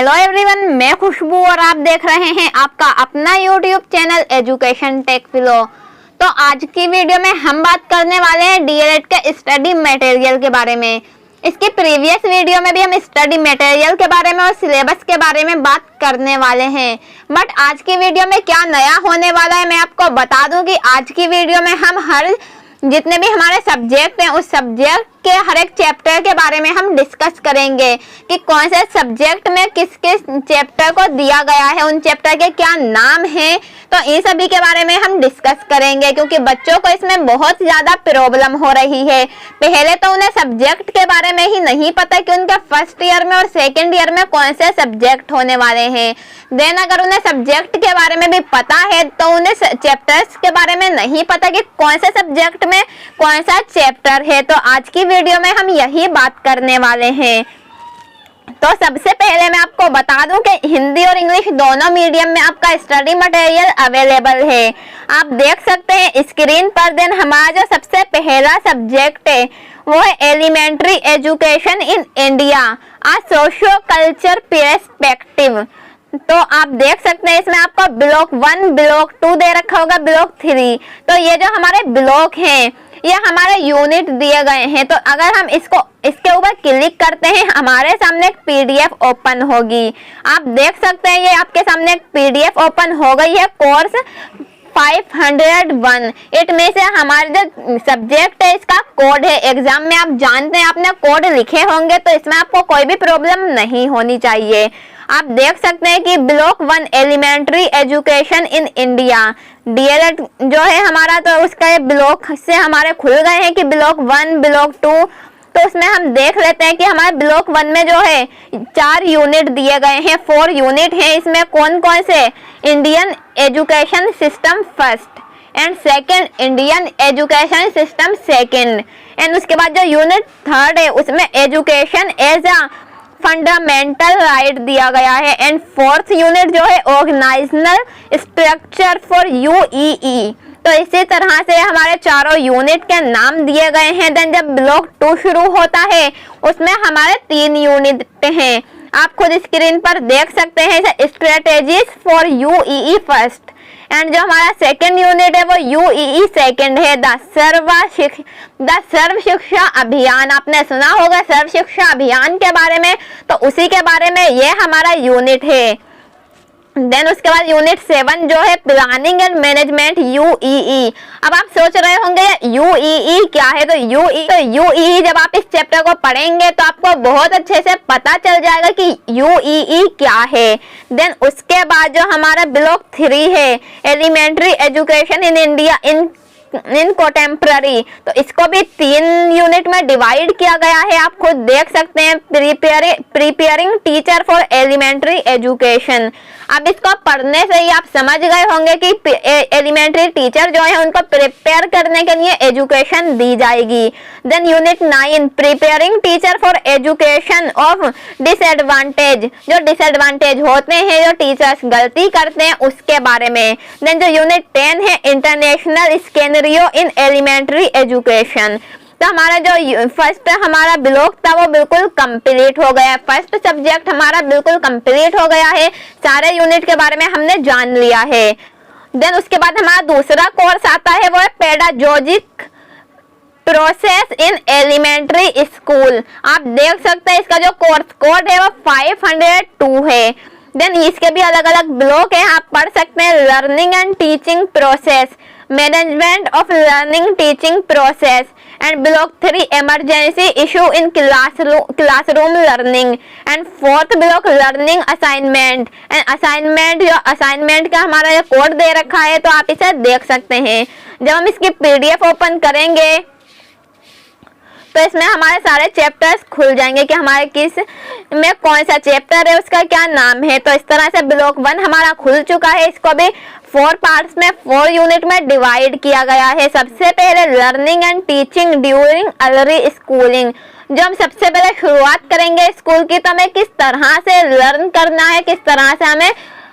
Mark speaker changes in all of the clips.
Speaker 1: Hello everyone, मैं खुशबू और आप देख रहे हैं आपका अपना यूट्यूब चैनल एजुकेशन टेक फिलो। तो आज की वीडियो में हम बात करने वाले हैं डीएलएड के स्टडी मटेरियल के बारे में। इसके प्रीवियस वीडियो में भी हम स्टडी मटेरियल के बारे में और सिलेबस के बारे में बात करने वाले हैं, बट आज की वीडियो में क्या नया होने वाला है मैं आपको बता दूं कि आज की वीडियो में हम जितने भी हमारे सब्जेक्ट हैं उस सब्जेक्ट के हर एक चैप्टर के बारे में हम डिस्कस करेंगे कि कौन से सब्जेक्ट में किस किस चैप्टर को दिया गया है, उन चैप्टर के क्या नाम हैं। तो इन सभी के बारे में हम डिस्कस करेंगे क्योंकि बच्चों को इसमें बहुत ज़्यादा प्रॉब्लम हो रही है। पहले तो उन्हें सब्जेक्ट के बारे में ही नहीं पता कि उनके फर्स्ट ईयर में और सेकेंड ईयर में कौन से सब्जेक्ट होने वाले हैं। देन अगर उन्हें सब्जेक्ट के बारे में भी पता है तो उन्हें चैप्टर्स के बारे में नहीं पता कि कौन से सब्जेक्ट में कौन सा चैप्टर है। तो आज की वीडियो में हम यही बात करने वाले हैं। तो सबसे पहले मैं आपको बता दूं कि हिंदी और इंग्लिश दोनों मीडियम में आपका स्टडी मटेरियल अवेलेबल है। आप देख सकते हैं स्क्रीन पर। देन हमारा जो सबसे पहला सब्जेक्ट है वो है elementary education in India, a socio culture perspective. तो आप देख सकते हैं इसमें आपको ब्लॉक 1, ब्लॉक 2 दे रखा होगा, ब्लॉक 3। तो ये जो हमारे ब्लॉक हैं ये हमारे यूनिट दिए गए हैं। तो अगर हम इसके ऊपर क्लिक करते हैं हमारे सामने एक पीडीएफ ओपन होगी। आप देख सकते हैं ये आपके सामने एक पीडीएफ ओपन हो गई है, कोर्स 501। इनमें से हमारे जो सब्जेक्ट है इसका कोड है। एग्जाम में आप जानते हैं आपने कोड लिखे होंगे तो इसमें आपको कोई भी प्रॉब्लम नहीं होनी चाहिए। आप देख सकते हैं कि block 1 elementary education in India DElEd जो है हमारा, तो उसका ब्लॉक से हमारे खुल गए हैं कि ब्लॉक 1, ब्लॉक 2। तो उसमें हम देख लेते हैं कि हमारे ब्लॉक 1 में जो है 4 यूनिट दिए गए हैं, 4 यूनिट हैं। इसमें कौन कौन से? Indian education system first and second, Indian education system second, and उसके बाद जो यूनिट 3 है उसमें education as a fundamental right दिया गया है। एंड 4th यूनिट जो है ऑर्गेनाइजेशनल स्ट्रक्चर फॉर यूईई। तो इसी तरह से हमारे चारों यूनिट के नाम दिए गए हैं। देन जब ब्लॉक 2 शुरू होता है उसमें हमारे 3 यूनिट हैं। आप खुद स्क्रीन पर देख सकते हैं स्ट्रेटेजीज फॉर यूईई फर्स्ट, एंड जो हमारा सेकंड यूनिट है वो यूईई सेकंड है, द सर्व शिक्षा अभियान। आपने सुना होगा सर्व शिक्षा अभियान के बारे में, तो उसी के बारे में ये हमारा यूनिट है। देन उसके बाद यूनिट 7 जो है प्लानिंग एंड मैनेजमेंट यूईई। अब आप सोच रहे होंगे यूईई क्या है? तो यूईई जब आप इस चैप्टर को पढ़ेंगे तो आपको बहुत अच्छे से पता चल जाएगा कि यूईई क्या है। देन उसके बाद जो हमारा ब्लॉक 3 है elementary education in India in contemporary, तो इसको भी 3 यूनिट में डिवाइड किया गया है। आप खुद देख सकते हैं preparing teacher for elementary education. अब इसको पढ़ने से ही आप समझ गए होंगे कि एलिमेंट्री टीचर जो है उनको प्रिपेयर करने के लिए एजुकेशन दी जाएगी। Then unit 9 preparing teacher for education of disadvantage, जो डिसएडवांटेज होते हैं, जो टीचर्स गलती करते हैं उसके बारे में। देन जो यूनिट 10 है इंटरनेशनल स्केनरियो इन एलिमेंट्री एजुकेशन। तो हमारा जो फर्स्ट हमारा ब्लॉक था वो बिल्कुल कंप्लीट हो गया है। फर्स्ट सब्जेक्ट हमारा बिल्कुल कंप्लीट हो गया है, सारे यूनिट के बारे में हमने जान लिया है। देन उसके बाद हमारा दूसरा कोर्स आता है वो है pedagogic process in elementary school. आप देख सकते हैं इसका जो कोर्स कोड है वो 502 है। देन इसके भी अलग अलग ब्लॉक है, आप पढ़ सकते हैं learning and teaching process, management of learning teaching process, and block 3 emergency issue in classroom learning, and 4th block learning assignment. And assignment जो असाइनमेंट का हमारा जो कोड दे रखा है तो आप इसे देख सकते हैं। जब हम इसकी पीडीएफ ओपन करेंगे तो इसमें हमारे सारे चैप्टर्स खुल जाएंगे कि हमारे किस में कौन सा चैप्टर है, उसका क्या नाम है। तो इस तरह से ब्लॉक 1 हमारा खुल चुका है। इसको भी 4 पार्ट्स में 4 यूनिट में डिवाइड किया गया है। सबसे पहले learning and teaching during early schooling. जो हम सबसे पहले शुरुआत करेंगे स्कूल की, तो हमें किस तरह से लर्न करना है, किस तरह से हमें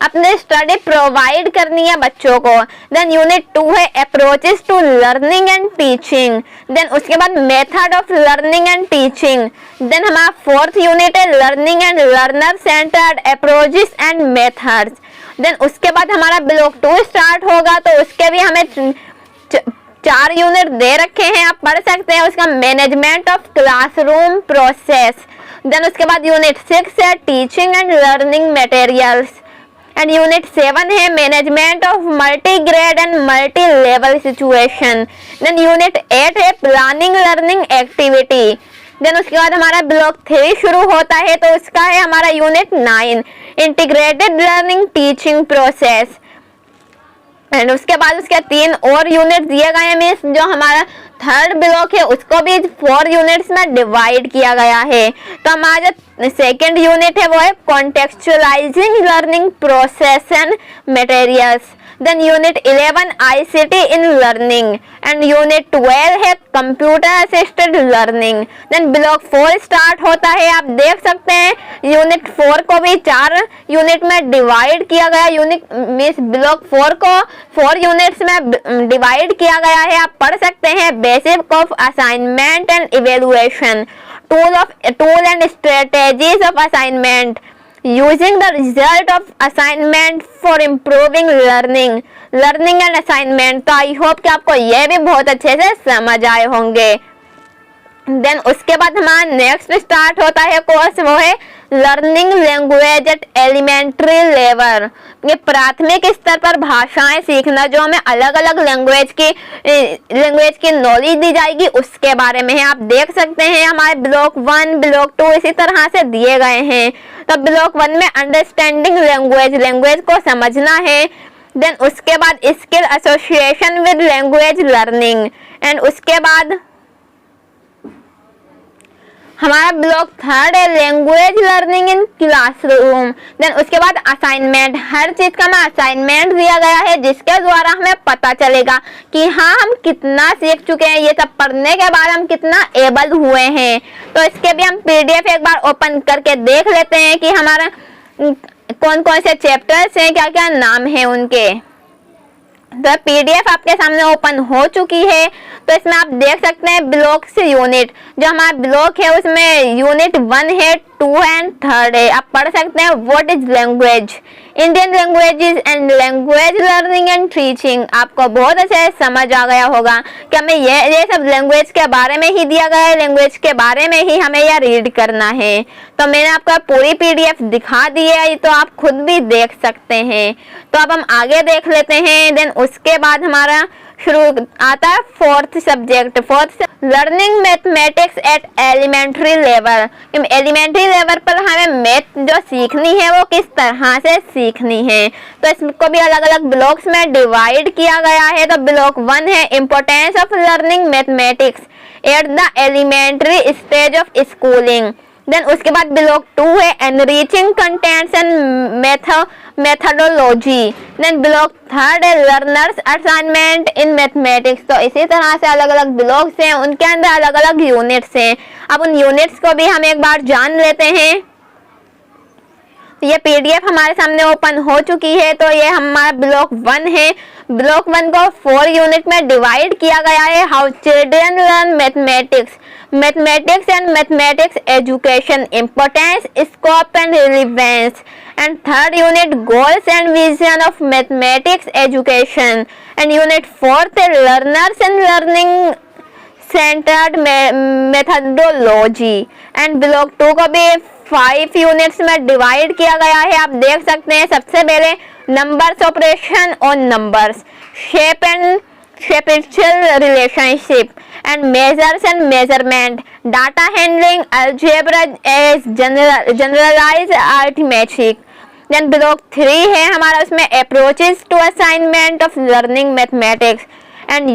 Speaker 1: अपने स्टडी प्रोवाइड करनी है बच्चों को। देन यूनिट 2 है approaches to learning and teaching. Then उसके बाद method of learning and teaching. Then हमारा 4th यूनिट है learning and learner centred approaches and methods. Then उसके बाद हमारा ब्लॉक 2 स्टार्ट होगा, तो उसके भी हमें 4 यूनिट दे रखे हैं, आप पढ़ सकते हैं। उसका management of classroom process. Then उसके बाद यूनिट 6 है teaching and learning materials and unit 7 है management of multi grade and multi level situation. Then unit 8 है प्लानिंग लर्निंग एक्टिविटी। देन उसके बाद हमारा ब्लॉक 3 शुरू होता है, तो उसका है हमारा unit 9 integrated learning teaching process. And उसके बाद उसके 3 और यूनिट दिए गए हैं, मीन्स जो हमारा 3rd ब्लॉक है उसको भी 4 यूनिट्स में डिवाइड किया गया है। तो हमारा जो 2nd यूनिट है वो है contextualizing learning process and materials. Then unit 11 ICT in learning and unit 12 है computer assisted learning. Then block 4 start होता है, आप देख सकते हैं यूनिट 4 को भी 4 यूनिट में डिवाइड किया गया। यूनिट मीन्स ब्लॉक 4 को 4 यूनिट्स में डिवाइड किया गया है, आप पढ़ सकते हैं। Basic of assignment and evaluation, tool and strategies of assignment, using the result of assignment for improving learning and assignment। तो आई होप कि आपको ये भी बहुत अच्छे से समझ आए होंगे। देन उसके बाद हमारा नेक्स्ट स्टार्ट होता है कोर्स, वो है learning language at elementary level. ये प्राथमिक स्तर पर भाषाएं सीखना, जो हमें अलग अलग लैंग्वेज की नॉलेज दी जाएगी उसके बारे में है। आप देख सकते हैं हमारे ब्लॉक 1 ब्लॉक 2 इसी तरह से दिए गए हैं। तो ब्लॉक 1 में अंडरस्टैंडिंग लैंग्वेज को समझना है। देन उसके बाद skill association with language learning and उसके बाद हमारा ब्लॉक 3rd है language learning in classroom. Then उसके बाद असाइनमेंट, हर चीज का हमें असाइनमेंट दिया गया है जिसके द्वारा हमें पता चलेगा कि हाँ हम कितना सीख चुके हैं, ये सब पढ़ने के बाद हम कितना एबल हुए हैं। तो इसके भी हम PDF एक बार ओपन करके देख लेते हैं कि हमारा कौन कौन से चैप्टर्स हैं, क्या क्या नाम है उनके। तो PDF आपके सामने ओपन हो चुकी है। तो इसमें आप देख सकते हैं ब्लॉक से यूनिट, जो हमारा ब्लॉक है उसमें यूनिट 1 है, 2 एंड 3rd है। आप पढ़ सकते हैं what is language, Indian languages and language learning and teaching. आपको बहुत अच्छे से समझ आ गया होगा कि हमें ये सब लैंग्वेज के बारे में ही दिया गया है, लैंग्वेज के बारे में ही हमें यह रीड करना है। तो मैंने आपको पूरी PDF दिखा दी है, तो आप खुद भी देख सकते हैं। तो अब हम आगे देख लेते हैं। देन उसके बाद हमारा शुरू आता है 4th subject, learning mathematics at elementary level. Elementary level पर हमें मैथ जो सीखनी है वो किस तरह से सीखनी है, तो इसको भी अलग अलग ब्लॉक्स में डिवाइड किया गया है। तो ब्लॉक 1 है importance of learning mathematics at the elementary stage of schooling. Then उसके बाद ब्लॉक 2 है enriching contents and methodology. Then block 3rd है लर्नर्स असाइनमेंट इन मैथमेटिक्स। तो इसी तरह से अलग अलग ब्लॉक्स हैं, उनके अंदर अलग अलग यूनिट्स हैं। अब उन यूनिट्स को भी हम एक बार जान लेते हैं। ये PDF हमारे सामने ओपन हो चुकी है। तो ये हमारा ब्लॉक 1 है। ब्लॉक 1 को 4 यूनिट में डिवाइड किया गया है। How children learn mathematics and mathematics education, importance, scope and relevance. And 3rd unit goals and vision of mathematics education and unit 4th learners and learning centred methodology. And block 2 को भी 5 units में divide किया गया है। आप देख सकते हैं सबसे पहले numbers, operation on numbers, shape and spatial relationship and measures and measurement, data handling, algebra as generalize arithmetic. Then block 3 है हमारा, उसमें approaches to assignment of learning mathematics and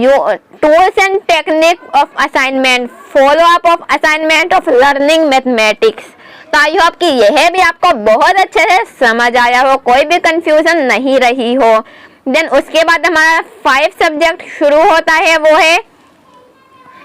Speaker 1: tools and technique of assignment, follow up of assignment of learning mathematics. तो I hope कि यह भी आपको बहुत अच्छे से समझ आया हो, कोई भी कंफ्यूजन नहीं रही हो। देन उसके बाद हमारा 5 सब्जेक्ट शुरू होता है, वो है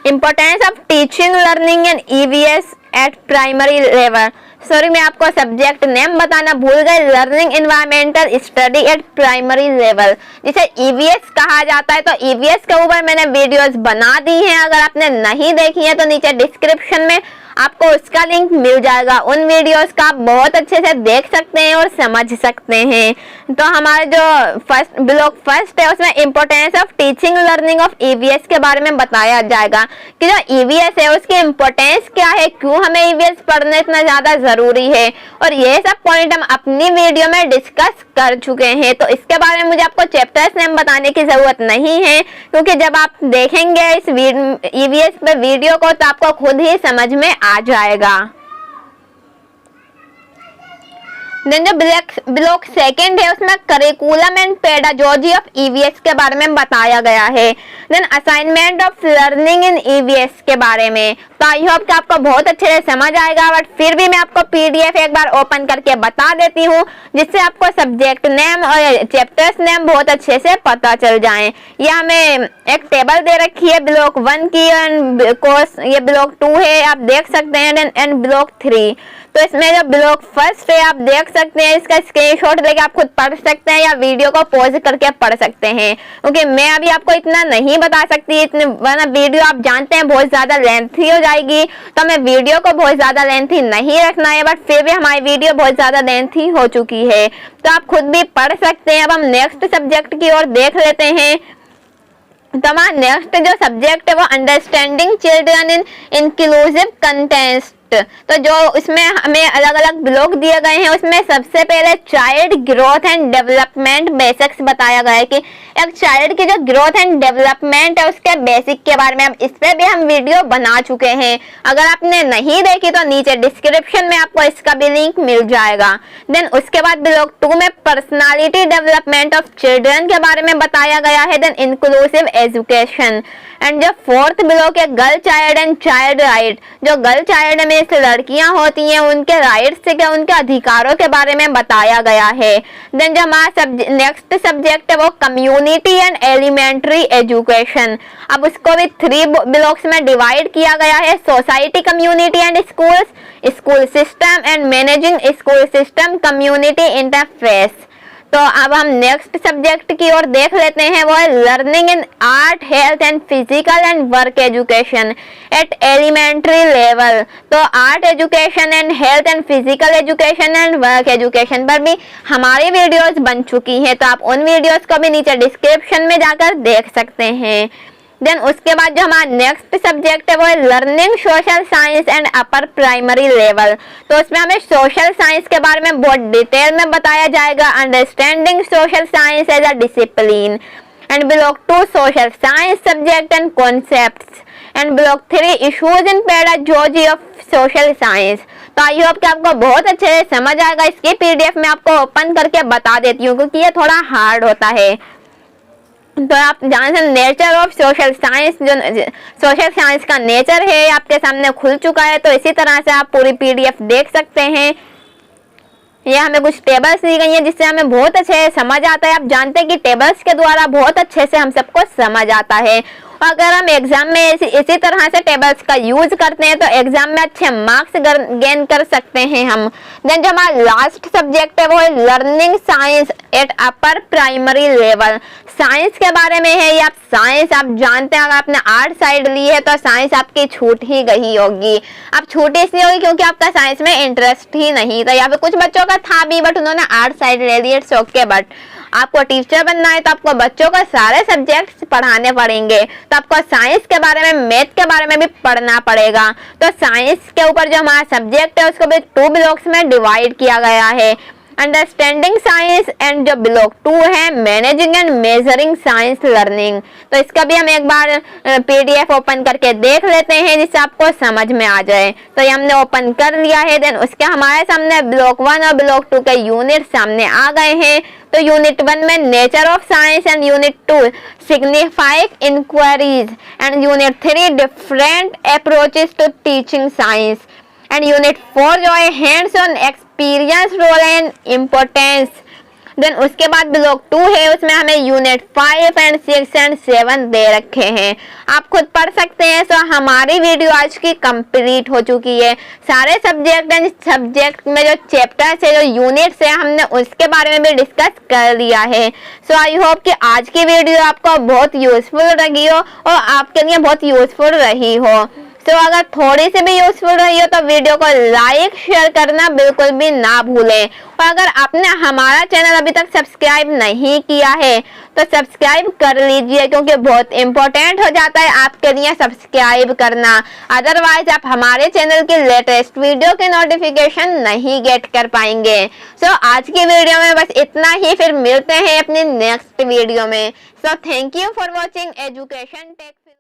Speaker 1: importance of teaching learning and EVS eight primary level. Sorry, मैं आपको सब्जेक्ट नेम बताना भूल गए, learning environmental study eight primary level, जिसे ईवीएस कहा जाता है। तो ईवीएस के ऊपर मैंने वीडियोस बना दी हैं, अगर आपने नहीं देखी है तो नीचे डिस्क्रिप्शन में आपको उसका लिंक मिल जाएगा। उन वीडियोस का आप बहुत अच्छे से देख सकते हैं और समझ सकते हैं। तो हमारा जो ब्लॉक फर्स्ट है उसमें importance of teaching learning of EVS के बारे में बताया जाएगा कि जो ईवीएस है उसकी इंपॉर्टेंस क्या है, क्यों हमें ईवीएस पढ़ना इतना ज्यादा जरूरी है, और ये सब पॉइंट हम अपनी वीडियो में डिस्कस कर चुके हैं। तो इसके बारे में मुझे आपको चैप्टर्स नेम बताने की जरूरत नहीं है, क्योंकि जब आप देखेंगे इस ईवीएस पे वीडियो को तो आपको खुद ही समझ में आ जाएगा। देन जो ब्लॉक सेकंड है उसमें curriculum and pedagogy of EVS के बारे में बताया गया है। Then assignment of learning in EVS के बारे में। तो आई होप कि आपको बहुत अच्छे से समझ आएगा, बट फिर भी मैं आपको पीडीएफ एक बार ओपन करके बता देती हूँ, जिससे आपको सब्जेक्ट नेम और चैप्टर्स नेम बहुत अच्छे से पता चल जाए। ये हमें एक टेबल दे रखी है ब्लॉक 1 की, ये ब्लॉक 2 है, आप देख सकते हैं, एंड ब्लॉक 3। तो इसमें जो ब्लॉक फर्स्ट है आप देख सकते हैं, इसका स्क्रीनशॉट लेके आप खुद पढ़ सकते हैं या वीडियो को पॉज करके पढ़ सकते हैं, क्योंकि मैं अभी आपको इतना नहीं बता सकती, इतने वरना वीडियो आप जानते हैं बहुत ज्यादा लेंथी हो जाएगी। तो हमें वीडियो को बहुत ज्यादा लेंथी नहीं रखना है, बट फिर भी हमारी वीडियो बहुत ज्यादा लेंथी हो चुकी है, तो आप खुद भी पढ़ सकते हैं। अब हम नेक्स्ट सब्जेक्ट की ओर देख लेते हैं। तो हमारा नेक्स्ट जो सब्जेक्ट है वो understanding children in inclusive content. तो जो इसमें हमें अलग अलग ब्लॉक दिए गए हैं, उसमें सबसे पहले child growth and development basics बताया गया है कि एक चाइल्ड की जो ग्रोथ एंड डेवलपमेंट है उसके बेसिक के बारे में। अब इस पे भी हम वीडियो बना चुके हैं, अगर आपने नहीं देखी तो नीचे डिस्क्रिप्शन में आपको इसका भी लिंक मिल जाएगा। देन उसके बाद ब्लॉक 2 में पर्सनालिटी डेवलपमेंट ऑफ चिल्ड्रन के बारे में बताया गया है। Then inclusive education. एंड जो फोर्थ ब्लॉक है girl child and child right. जो गर्ल चाइल्ड में लड़कियां होती हैं उनके राइट्स के, उनके अधिकारों के बारे में बताया गया है। देन जो हमारा नेक्स्ट सब्जेक्ट है वो कम्युनिटी एंड एलिमेंट्री एजुकेशन। अब उसको भी 3 ब्लॉक्स में डिवाइड किया गया है, society, community and schools, school system and managing school system, community interface. तो अब हम नेक्स्ट सब्जेक्ट की ओर देख लेते हैं, वो है learning in art, health and physical and work education at elementary level. तो art education and health and physical education and work education पर भी हमारी वीडियोस बन चुकी हैं, तो आप उन वीडियोस को भी नीचे डिस्क्रिप्शन में जाकर देख सकते हैं। देन उसके बाद जो हमारा नेक्स्ट सब्जेक्ट है वो है learning social science and upper primary level. तो उसमें हमें सोशल साइंस के बारे में बहुत डिटेल में बताया जाएगा, understanding social science as a discipline. And block 2 social science subject and concepts. And block 3 issues in pedagogy of social science. तो आई होप कि आपको बहुत अच्छे से समझ आएगा। इसकी पीडीएफ में आपको ओपन करके बता देती हूँ, क्योंकि ये थोड़ा हार्ड होता है। तो आप जान सकते नेचर ऑफ सोशल साइंस, जो सोशल साइंस का नेचर है आपके सामने खुल चुका है। तो इसी तरह से आप पूरी पीडीएफ देख सकते हैं। ये हमें कुछ टेबल्स दी गई हैं जिससे हमें बहुत अच्छे से समझ आता है। आप जानते हैं कि टेबल्स के द्वारा बहुत अच्छे से हम सबको समझ आता है। अगर हम एग्जाम में इसी तरह से टेबल्स का यूज करते हैं तो एग्जाम में अच्छे मार्क्स गेन कर सकते हैं हम। देन जो हमारा लास्ट सब्जेक्ट है वो है learning science at upper primary level. Science के बारे में है। ये आप साइंस आप जानते हैं, अगर आपने आर्ट साइड ली है तो साइंस आपकी छूट ही गई होगी। आप छूट इसलिए होगी क्योंकि आपका साइंस में इंटरेस्ट ही नहीं था, या फिर कुछ बच्चों का था भी बट उन्होंने आर्ट साइड ले ली। इट्स ओके, बट आपको टीचर बनना है तो आपको बच्चों को सारे सब्जेक्ट्स पढ़ाने पड़ेंगे, तो आपको साइंस के बारे में, मैथ के बारे में भी पढ़ना पड़ेगा। तो साइंस के ऊपर जो हमारा सब्जेक्ट है उसको भी 2 ब्लॉक्स में डिवाइड किया गया है, अंडरस्टैंडिंग साइंस एंड जो ब्लॉक 2 है managing and measuring science learning. तो इसका भी हम एक बार पीडीएफ ओपन करके देख लेते हैं जिससे आपको समझ में आ जाए। तो ये हमने ओपन कर लिया है। देन उसके हमारे सामने ब्लॉक 1 और ब्लॉक 2 के यूनिट सामने आ गए हैं। तो यूनिट 1 में nature of science and unit 2 signifying inquiries and unit 3 different approaches to teaching science and unit 4 जो है hands on experience role and importance then उसके बाद ब्लॉक 2 है, उसमें हमें यूनिट 5 एंड 6 एंड 7 दे रखे हैं। आप खुद पढ़ सकते हैं। सो हमारी वीडियो आज की कंप्लीट हो चुकी है। सारे सब्जेक्ट एंड सब्जेक्ट में जो चैप्टर्स है, जो यूनिट्स है, हमने उसके बारे में भी डिस्कस कर लिया है। सो आई होप कि आज की वीडियो आपको बहुत यूजफुल लगी हो और आपके लिए बहुत यूजफुल रही हो। तो अगर थोड़ी सी भी यूजफुल रही हो तो वीडियो को लाइक शेयर करना बिल्कुल भी ना भूलें। और अगर आपने हमारा चैनल अभी तक सब्सक्राइब नहीं किया है तो सब्सक्राइब कर लीजिए, क्योंकि बहुत इंपॉर्टेंट हो जाता है आपके लिए सब्सक्राइब करना। अदरवाइज आप हमारे चैनल की लेटेस्ट वीडियो के नोटिफिकेशन नहीं गेट कर पाएंगे। सो आज की वीडियो में बस इतना ही, फिर मिलते हैं अपनी नेक्स्ट वीडियो में। So thank you for watching education take.